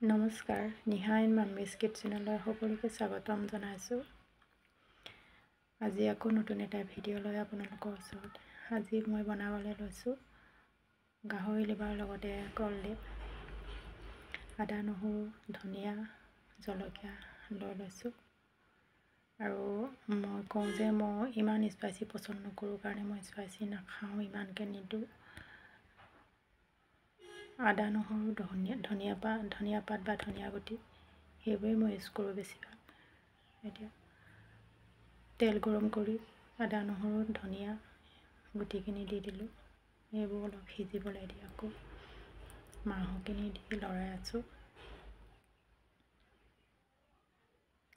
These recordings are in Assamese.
নমস্কাৰ, নিহা এণ্ড মাম্মিজ কিটচেনলৈ সকলোকে স্বাগতম জনাইছোঁ। আজি আকৌ নতুন এটা ভিডিঅ' লৈ আপোনালোকৰ ওচৰত আজি মই বনাবলৈ লৈছোঁ গাহৰি লিভাৰ লগতে কলডিল, আদা নহৰু ধনিয়া জলকীয়া লৈ লৈছোঁ। আৰু মই কওঁ যে মই ইমান স্পাইচি পচন্দ নকৰোঁ কাৰণে মই স্পাইচি নাখাওঁ, ইমানকৈ নিদিওঁ। আদা নহৰু ধনিয়া পাত বা ধনিয়া গুটি সেইবোৰেই মই ইউজ কৰোঁ বেছিভাগ। এতিয়া তেল গৰম কৰি আদা নহৰু ধনিয়া গুটিখিনি দি দিলোঁ। এইবোৰ অলপ সিজিবলৈ দি আকৌ মাংসখিনি দি লৰাই আছোঁ।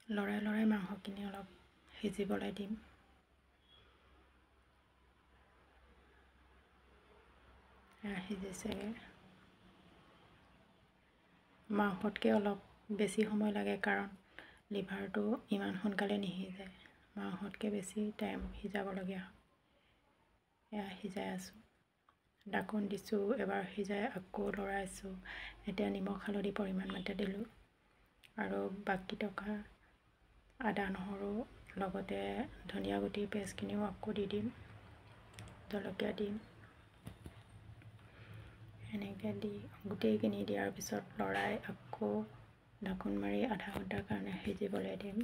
লৰাই মাংসখিনি অলপ সিজিবলৈ দিম। সিজিছেগৈ। মাংসতকৈ অলপ বেছি সময় লাগে কাৰণ লিভাৰটো ইমান সোনকালে নিসিজে, মাংসতকৈ বেছি টাইম সিজাবলগীয়া হয়। এয়া সিজাই আছোঁ, ঢাকোন দিছোঁ, এবাৰ সিজাই আকৌ লৰাইছোঁ। এতিয়া নিমখ হালধি পৰিমাণ মতে দিলোঁ আৰু বাকী থকা আদা নহৰু লগতে ধনিয়া গুটিৰ পেষ্টখিনিও আকৌ দি দিম, জলকীয়া দিম। এনেকৈ দি গোটেইখিনি দিয়াৰ পিছত লৰাই আকৌ ঢাকোন মাৰি আধা ঘণ্টাৰ কাৰণে সিজিবলৈ দিম।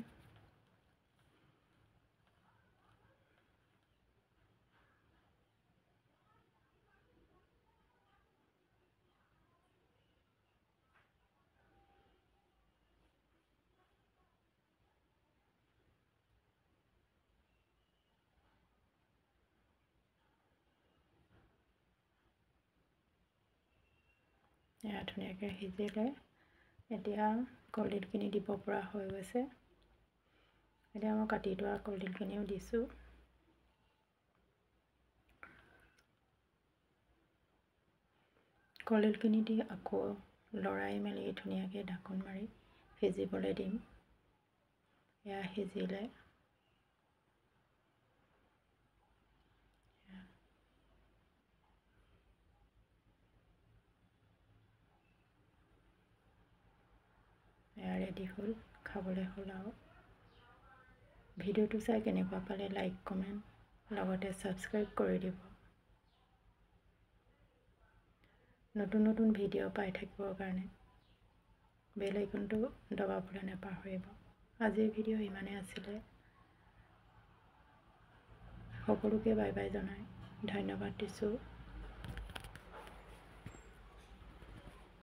এয়া ধুনীয়াকৈ সিজিলে। এতিয়া কলডিলখিনি দিব পৰা হৈ গৈছে। এতিয়া মই কাটি থোৱা কলডিলখিনিও দিছোঁ। কলডিলখিনি দি আকৌ লৰাই মেলি ধুনীয়াকৈ ঢাকোন মাৰি সিজিবলৈ দিম। এয়া সিজিলে। এয়া ৰেডি হ'ল, খাবলৈ হ'ল। আৰু ভিডিঅ'টো চাই কেনেকুৱা পালে লাইক কমেণ্ট লগতে ছাবস্ক্ৰাইব কৰি দিব। নতুন ভিডিঅ' পাই থাকিবৰ কাৰণে বেল আইকনটো দবাবলৈ নাপাহৰিব। আজিৰ ভিডিঅ' ইমানেই আছিলে। সকলোকে বাই বাই জনাই ধন্যবাদ দিছোঁ।